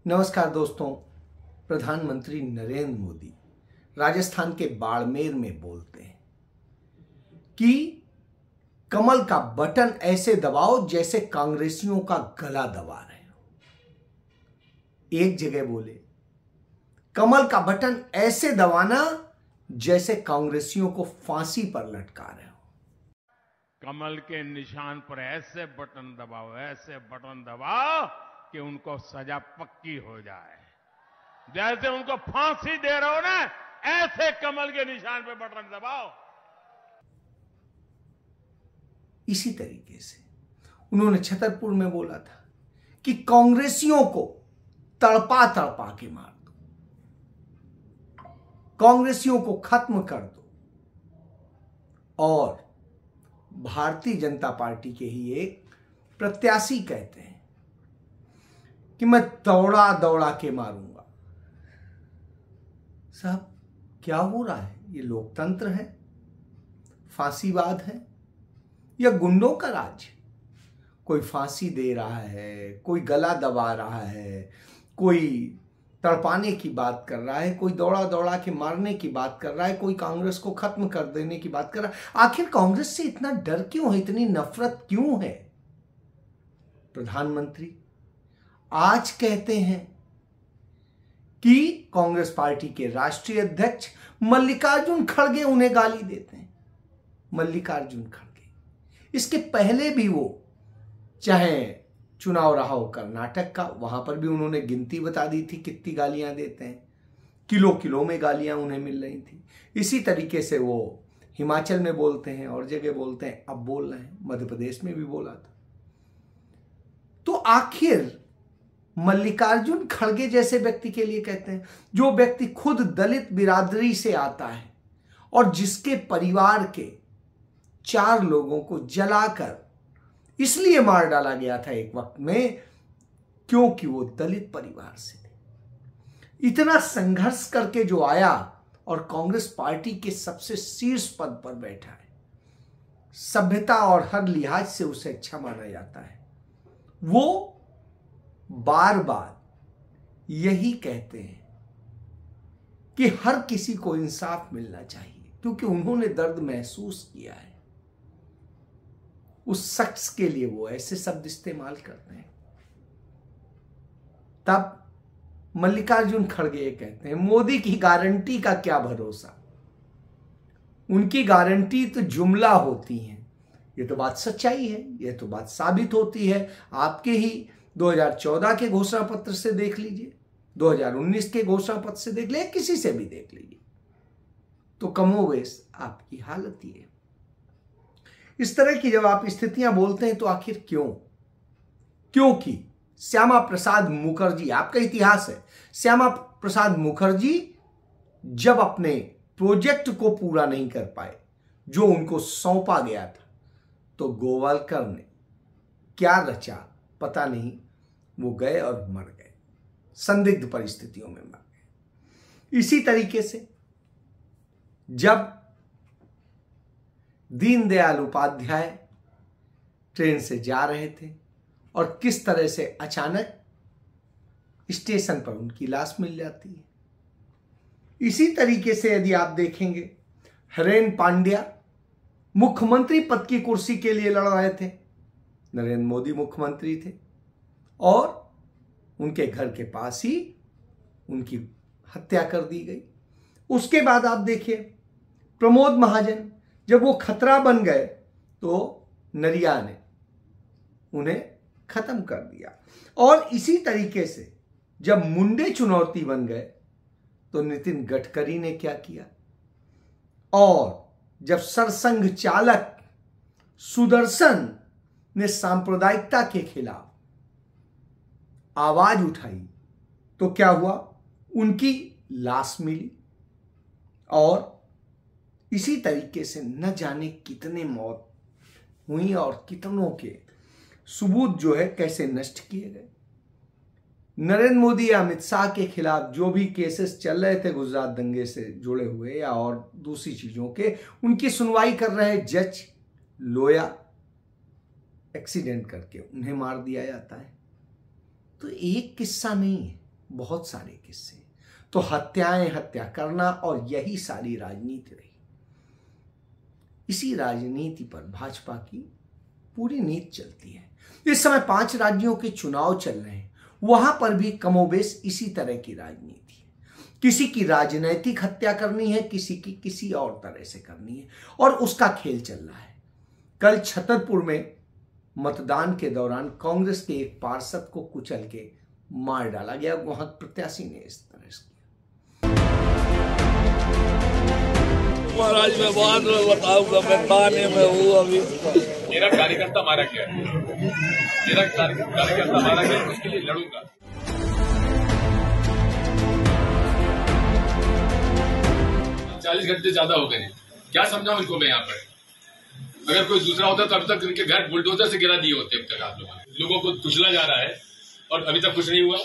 नमस्कार दोस्तों। प्रधानमंत्री नरेंद्र मोदी राजस्थान के बाड़मेर में बोलते हैं कि कमल का बटन ऐसे दबाओ जैसे कांग्रेसियों का गला दबा रहे हो। एक जगह बोले कमल का बटन ऐसे दबाना जैसे कांग्रेसियों को फांसी पर लटका रहे हो। कमल के निशान पर ऐसे बटन दबाओ कि उनको सजा पक्की हो जाए। जैसे उनको फांसी दे रहे हो ना, ऐसे कमल के निशान पे बटन दबाओ। इसी तरीके से उन्होंने छतरपुर में बोला था कि कांग्रेसियों को तड़पा तड़पा के मार दो, कांग्रेसियों को खत्म कर दो। और भारतीय जनता पार्टी के ही एक प्रत्याशी कहते हैं कि मैं दौड़ा दौड़ा के मारूंगा। साहब, क्या हो रहा है? ये लोकतंत्र है, फांसीवाद है या गुंडों का राज? कोई फांसी दे रहा है, कोई गला दबा रहा है, कोई तड़पाने की बात कर रहा है, कोई दौड़ा दौड़ा के मारने की बात कर रहा है, कोई कांग्रेस को खत्म कर देने की बात कर रहा है। आखिर कांग्रेस से इतना डर क्यों है, इतनी नफरत क्यों है? प्रधानमंत्री आज कहते हैं कि कांग्रेस पार्टी के राष्ट्रीय अध्यक्ष मल्लिकार्जुन खड़गे उन्हें गाली देते हैं। मल्लिकार्जुन खड़गे, इसके पहले भी वो, चाहे चुनाव रहा हो कर्नाटक का, वहां पर भी उन्होंने गिनती बता दी थी कितनी गालियां देते हैं, किलो किलो में गालियां उन्हें मिल रही थी। इसी तरीके से वो हिमाचल में बोलते हैं और जगह बोलते हैं, अब बोल रहे हैं, मध्य प्रदेश में भी बोला था। तो आखिर मल्लिकार्जुन खड़गे जैसे व्यक्ति के लिए कहते हैं, जो व्यक्ति खुद दलित बिरादरी से आता है और जिसके परिवार के 4 लोगों को जलाकर इसलिए मार डाला गया था एक वक्त में क्योंकि वो दलित परिवार से थे। इतना संघर्ष करके जो आया और कांग्रेस पार्टी के सबसे शीर्ष पद पर बैठा है, सभ्यता और हर लिहाज से उसे अच्छा माना जाता है, वो बार बार यही कहते हैं कि हर किसी को इंसाफ मिलना चाहिए, क्योंकि उन्होंने दर्द महसूस किया है। उस शख्स के लिए वो ऐसे शब्द इस्तेमाल करते हैं। तब मल्लिकार्जुन खड़गे कहते हैं, मोदी की गारंटी का क्या भरोसा, उनकी गारंटी तो जुमला होती है। ये तो बात सच्चाई है, ये तो बात साबित होती है। आपके ही 2014 के घोषणा पत्र से देख लीजिए, 2019 के घोषणा पत्र से देख लीजिए, किसी से भी देख लीजिए, तो कमोवेश आपकी हालत ही है। इस तरह की जब आप स्थितियां बोलते हैं तो आखिर क्यों? क्योंकि श्यामा प्रसाद मुखर्जी, आपका इतिहास है, श्यामा प्रसाद मुखर्जी जब अपने प्रोजेक्ट को पूरा नहीं कर पाए जो उनको सौंपा गया था, तो गोवालकर ने क्या रचा पता नहीं, वो गए और मर गए, संदिग्ध परिस्थितियों में मर गए। इसी तरीके से जब दीनदयाल उपाध्याय ट्रेन से जा रहे थे और किस तरह से अचानक स्टेशन पर उनकी लाश मिल जाती है। इसी तरीके से यदि आप देखेंगे, हरेन पांड्या मुख्यमंत्री पद की कुर्सी के लिए लड़ रहे थे, नरेंद्र मोदी मुख्यमंत्री थे और उनके घर के पास ही उनकी हत्या कर दी गई। उसके बाद आप देखिए प्रमोद महाजन, जब वो खतरा बन गए तो नरिया ने उन्हें खत्म कर दिया। और इसी तरीके से जब मुंडे चुनौती बन गए तो नितिन गडकरी ने क्या किया, और जब सरसंघ चालक सुदर्शन ने सांप्रदायिकता के खिलाफ आवाज उठाई तो क्या हुआ, उनकी लाश मिली। और इसी तरीके से न जाने कितने मौत हुई और कितनों के सबूत जो है कैसे नष्ट किए गए। नरेंद्र मोदी या अमित शाह के खिलाफ जो भी केसेस चल रहे थे गुजरात दंगे से जुड़े हुए या और दूसरी चीजों के, उनकी सुनवाई कर रहे जज लोया एक्सीडेंट करके उन्हें मार दिया जाता है। तो एक किस्सा नहीं है, बहुत सारे किस्से। तो हत्याएं, हत्या करना, और यही सारी राजनीति रही। इसी राजनीति पर भाजपा की पूरी नीति चलती है। इस समय 5 राज्यों के चुनाव चल रहे हैं, वहां पर भी कमोबेश इसी तरह की राजनीति है। किसी की राजनीतिक हत्या करनी है, किसी की किसी और तरह से करनी है, और उसका खेल चल रहा है। कल छतरपुर में मतदान के दौरान कांग्रेस के एक पार्षद को कुचल के मार डाला गया, वहां प्रत्याशी ने इस तरह से किया। महाराज मैं बाद में बताऊंगा, मैं थाने में हूँ अभी। मेरा कार्यकर्ता मारा गया, मेरा कार्यकर्ता मारा गया, उसके लिए लड़ूंगा। चालीस घंटे ज्यादा हो गए, क्या समझाऊं इनको मैं यहाँ पर। अगर कोई दूसरा होता तो अभी तक इनके घर बुलडोजर से गिरा दिए होते। अब तक आप लोगों को कुचला जा रहा है और अभी तक कुछ नहीं हुआ।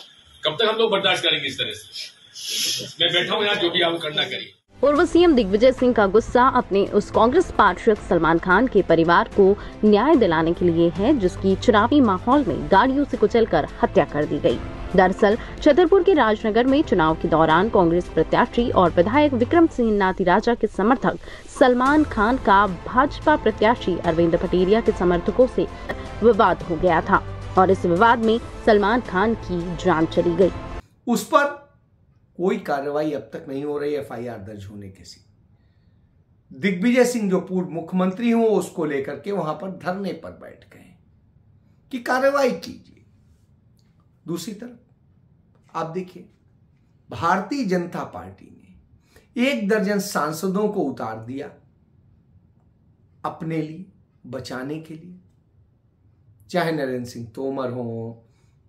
कब तक हम लोग बर्दाश्त करेंगे इस तरह से? मैं बैठा हूँ यहाँ, जो भी आप करना करिए। पूर्व सीएम दिग्विजय सिंह का गुस्सा अपने उस कांग्रेस पार्षद सलमान खान के परिवार को न्याय दिलाने के लिए है, जिसकी चुनावी माहौल में गाड़ियों से कुचलकर हत्या कर दी गई। दरअसल छतरपुर के राजनगर में चुनाव के दौरान कांग्रेस प्रत्याशी और विधायक विक्रम सिंह नातीराजा के समर्थक सलमान खान का भाजपा प्रत्याशी अरविंद पटेरिया के समर्थकों से विवाद हो गया था, और इस विवाद में सलमान खान की जान चली गई। उस पर कोई कार्रवाई अब तक नहीं हो रही, एफआईआर दर्ज होने के सी। दिग्विजय सिंह जो पूर्व मुख्यमंत्री हो, उसको लेकर के वहां पर धरने पर बैठ गए कि कार्रवाई कीजिए। दूसरी तरफ आप देखिए, भारतीय जनता पार्टी ने 1 दर्जन सांसदों को उतार दिया अपने लिए बचाने के लिए, चाहे नरेंद्र सिंह तोमर हो,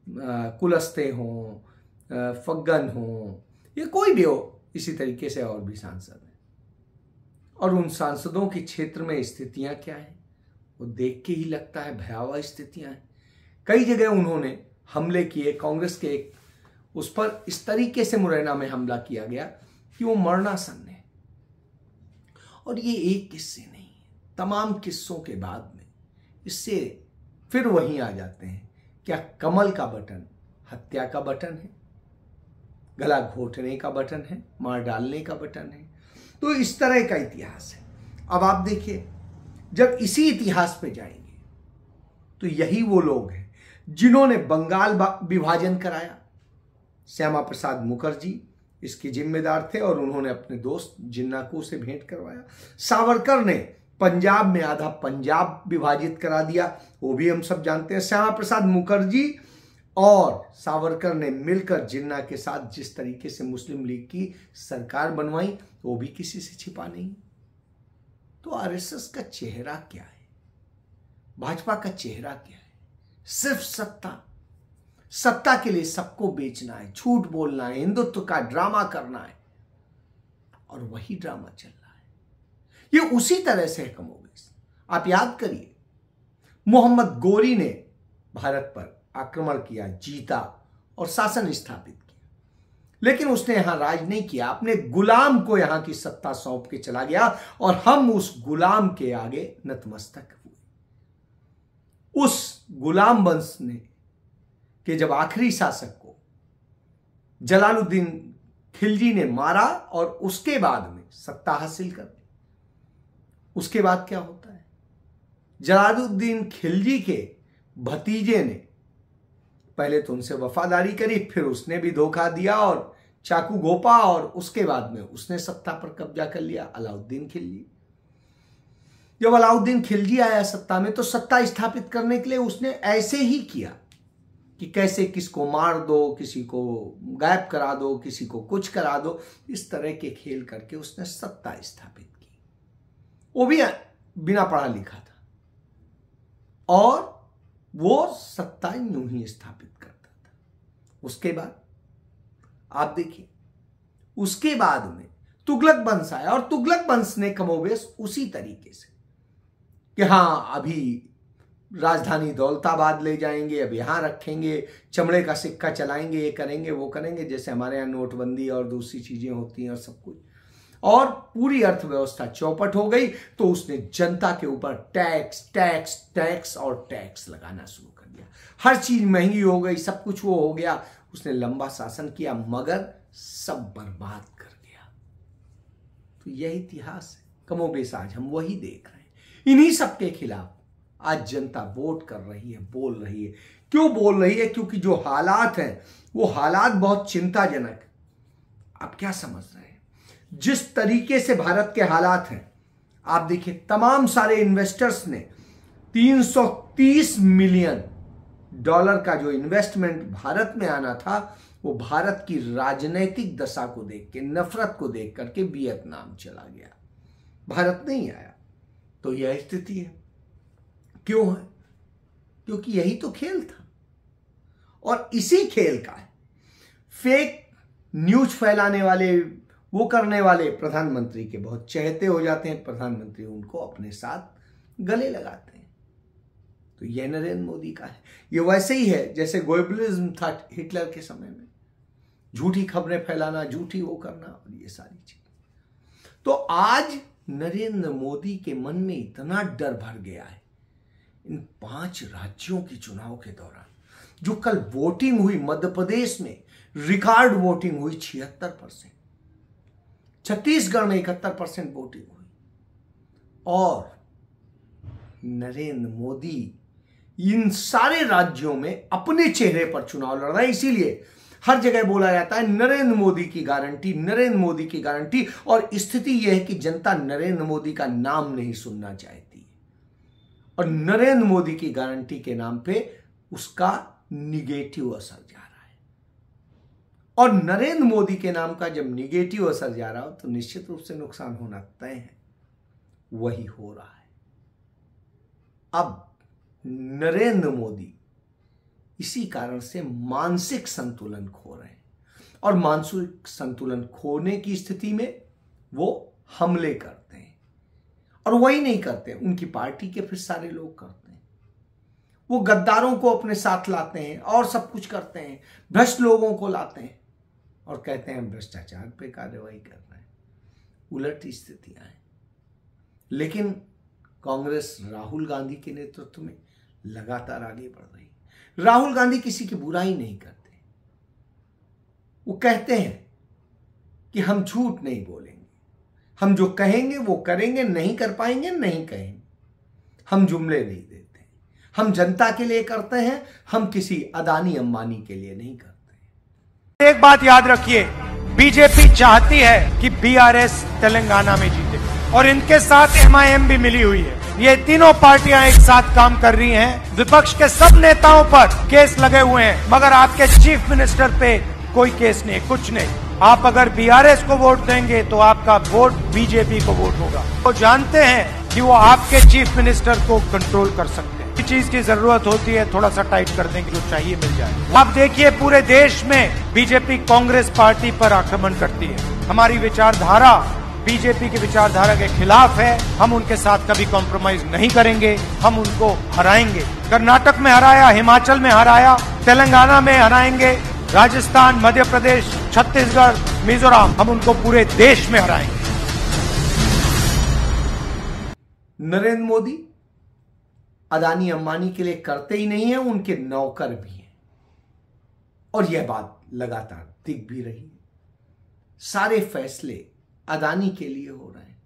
कुलस्ते हो, फग्गन हो, या कोई भी हो, इसी तरीके से और भी सांसद हैं। और उन सांसदों के क्षेत्र में स्थितियां क्या है वो देख के ही लगता है भयावह स्थितियां हैं। कई जगह उन्होंने हमले किए, कांग्रेस के एक उस पर इस तरीके से मुरैना में हमला किया गया कि वो मरणासन है। और ये एक किस्से नहीं है, तमाम किस्सों के बाद में इससे फिर वहीं आ जाते हैं। क्या कमल का बटन हत्या का बटन है, गला घोटने का बटन है, मार डालने का बटन है? तो इस तरह का इतिहास है। अब आप देखिए, जब इसी इतिहास पे जाएंगे तो यही वो लोग हैं जिन्होंने बंगाल विभाजन कराया। श्यामा प्रसाद मुखर्जी इसके जिम्मेदार थे और उन्होंने अपने दोस्त जिन्ना को से भेंट करवाया। सावरकर ने पंजाब में आधा पंजाब विभाजित करा दिया, वो भी हम सब जानते हैं। श्यामा प्रसाद मुखर्जी और सावरकर ने मिलकर जिन्ना के साथ जिस तरीके से मुस्लिम लीग की सरकार बनवाई, वो भी किसी से छिपा नहीं। तो आरएसएस का चेहरा क्या है, भाजपा का चेहरा क्या है? सिर्फ सत्ता के लिए सबको बेचना है, झूठ बोलना है, हिंदुत्व का ड्रामा करना है, और वही ड्रामा चल रहा है। ये उसी तरह से है कमोबेश। आप याद करिए, मोहम्मद गोरी ने भारत पर आक्रमण किया, जीता और शासन स्थापित किया, लेकिन उसने यहां राज नहीं किया, अपने गुलाम को यहां की सत्ता सौंप के चला गया और हम उस गुलाम के आगे नतमस्तक हुए। उस गुलाम वंश ने कि जब आखिरी शासक को जलालुद्दीन खिलजी ने मारा और उसके बाद में सत्ता हासिल कर ली, उसके बाद क्या होता है? जलालुद्दीन खिलजी के भतीजे ने पहले तो उनसे वफादारी करी, फिर उसने भी धोखा दिया और चाकू घोंपा, और उसके बाद में उसने सत्ता पर कब्जा कर लिया, अलाउद्दीन खिलजी। जब अलाउद्दीन खिलजी आया सत्ता में, तो सत्ता स्थापित करने के लिए उसने ऐसे ही किया कि कैसे किसको मार दो, किसी को गायब करा दो, किसी को कुछ करा दो, इस तरह के खेल करके उसने सत्ता स्थापित की। वो भी बिना पढ़ा लिखा था, और वो सत्ता यूं ही स्थापित करता था। उसके बाद आप देखिए, उसके बाद में तुगलक वंश आया, और तुगलक वंश ने कमोबेश उसी तरीके से कि हाँ अभी राजधानी दौलताबाद ले जाएंगे, अब यहां रखेंगे, चमड़े का सिक्का चलाएंगे, ये करेंगे वो करेंगे, जैसे हमारे यहाँ नोटबंदी और दूसरी चीजें होती हैं और सब कुछ, और पूरी अर्थव्यवस्था चौपट हो गई। तो उसने जनता के ऊपर टैक्स टैक्स टैक्स और टैक्स लगाना शुरू कर दिया। हर चीज महंगी हो गई, सब कुछ वो हो गया। उसने लंबा शासन किया मगर सब बर्बाद कर गया। तो यह इतिहास है, कमोबेश आज हम वही देख रहे हैं। इन्हीं सब के खिलाफ आज जनता वोट कर रही है, बोल रही है। क्यों बोल रही है? क्योंकि जो हालात हैं वो हालात बहुत चिंताजनक है। आप क्या समझ रहे हैं? जिस तरीके से भारत के हालात हैं, आप देखिए तमाम सारे इन्वेस्टर्स ने 330 मिलियन डॉलर का जो इन्वेस्टमेंट भारत में आना था वो भारत की राजनीतिक दशा को देख के, नफरत को देख करके वियतनाम चला गया, भारत नहीं आया। तो यह स्थिति है। क्यों है? क्योंकि यही तो खेल था और इसी खेल का है। फेक न्यूज फैलाने वाले, वो करने वाले प्रधानमंत्री के बहुत चहेते हो जाते हैं, प्रधानमंत्री उनको अपने साथ गले लगाते हैं। तो यह नरेंद्र मोदी का है। ये वैसे ही है जैसे गोएबलिज्म था हिटलर के समय में, झूठी खबरें फैलाना, झूठी वो करना और ये सारी चीज। तो आज नरेंद्र मोदी के मन में इतना डर भर गया है इन 5 राज्यों के चुनाव के दौरान। जो कल वोटिंग हुई मध्य प्रदेश में, रिकॉर्ड वोटिंग हुई 76%, छत्तीसगढ़ में 71% वोटिंग हुई और नरेंद्र मोदी इन सारे राज्यों में अपने चेहरे पर चुनाव लड़ रहे हैं। इसीलिए हर जगह बोला जाता है नरेंद्र मोदी की गारंटी, नरेंद्र मोदी की गारंटी। और स्थिति यह है कि जनता नरेंद्र मोदी का नाम नहीं सुनना चाहती है और नरेंद्र मोदी की गारंटी के नाम पे उसका निगेटिव असर जा रहा है। और नरेंद्र मोदी के नाम का जब निगेटिव असर जा रहा हो तो निश्चित रूप से नुकसान होना तय है। वही हो रहा है। अब नरेंद्र मोदी इसी कारण से मानसिक संतुलन खो रहे हैं और मानसिक संतुलन खोने की स्थिति में वो हमले करते हैं। और वही नहीं करते, उनकी पार्टी के फिर सारे लोग करते हैं। वो गद्दारों को अपने साथ लाते हैं और सब कुछ करते हैं, भ्रष्ट लोगों को लाते हैं और कहते हैं भ्रष्टाचार पे कार्रवाई कर रहे हैं। उलट स्थितियां हैं। लेकिन कांग्रेस राहुल गांधी के नेतृत्व में लगातार आगे बढ़ रही है। राहुल गांधी किसी की बुराई नहीं करते। वो कहते हैं कि हम झूठ नहीं बोलेंगे, हम जो कहेंगे वो करेंगे, नहीं कर पाएंगे नहीं कहेंगे। हम जुमले नहीं देते, हम जनता के लिए करते हैं, हम किसी अदानी अंबानी के लिए नहीं करते। एक बात याद रखिए, बीजेपी चाहती है कि बीआरएस तेलंगाना में जीते और इनके साथ एमआईएम भी मिली हुई है। ये तीनों पार्टियां एक साथ काम कर रही हैं। विपक्ष के सब नेताओं पर केस लगे हुए हैं मगर आपके चीफ मिनिस्टर पे कोई केस नहीं, कुछ नहीं। आप अगर बीआरएस को वोट देंगे तो आपका वोट बीजेपी को वोट होगा। वो जानते हैं कि वो आपके चीफ मिनिस्टर को कंट्रोल कर सकते हैं। चीज की जरूरत होती है थोड़ा सा टाइट कर देंगे, जो चाहिए मिल जाए। आप देखिए पूरे देश में बीजेपी कांग्रेस पार्टी पर आक्रमण करती है। हमारी विचारधारा बीजेपी की विचारधारा के खिलाफ है। हम उनके साथ कभी कॉम्प्रोमाइज नहीं करेंगे, हम उनको हराएंगे। कर्नाटक में हराया, हिमाचल में हराया, तेलंगाना में हराएंगे, राजस्थान, मध्य प्रदेश, छत्तीसगढ़, मिजोरम, हम उनको पूरे देश में हराएंगे। नरेंद्र मोदी अदानी अंबानी के लिए करते ही नहीं है, उनके नौकर भी हैं और यह बात लगातार दिख भी रही है। सारे फैसले अदानी के लिए हो रहे हैं।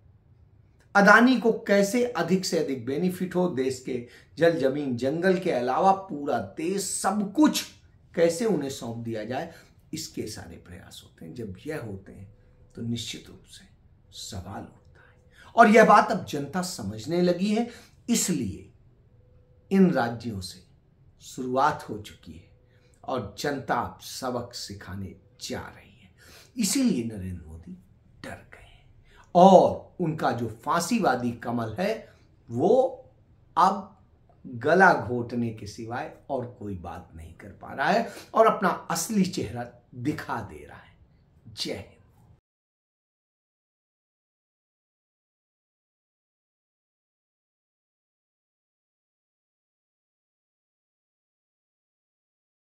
अदानी को कैसे अधिक से अधिक बेनिफिट हो, देश के जल जमीन जंगल के अलावा पूरा देश सब कुछ कैसे उन्हें सौंप दिया जाए, इसके सारे प्रयास होते हैं। जब यह होते हैं तो निश्चित रूप से सवाल उठता है और यह बात अब जनता समझने लगी है। इसलिए इन राज्यों से शुरुआत हो चुकी है और जनता अब सबक सिखाने जा रही है। इसीलिए नरेंद्र मोदी डर गए और उनका जो फांसीवादी कमल है वो अब गला घोटने के सिवाय और कोई बात नहीं कर पा रहा है और अपना असली चेहरा दिखा दे रहा है। जय हिंद।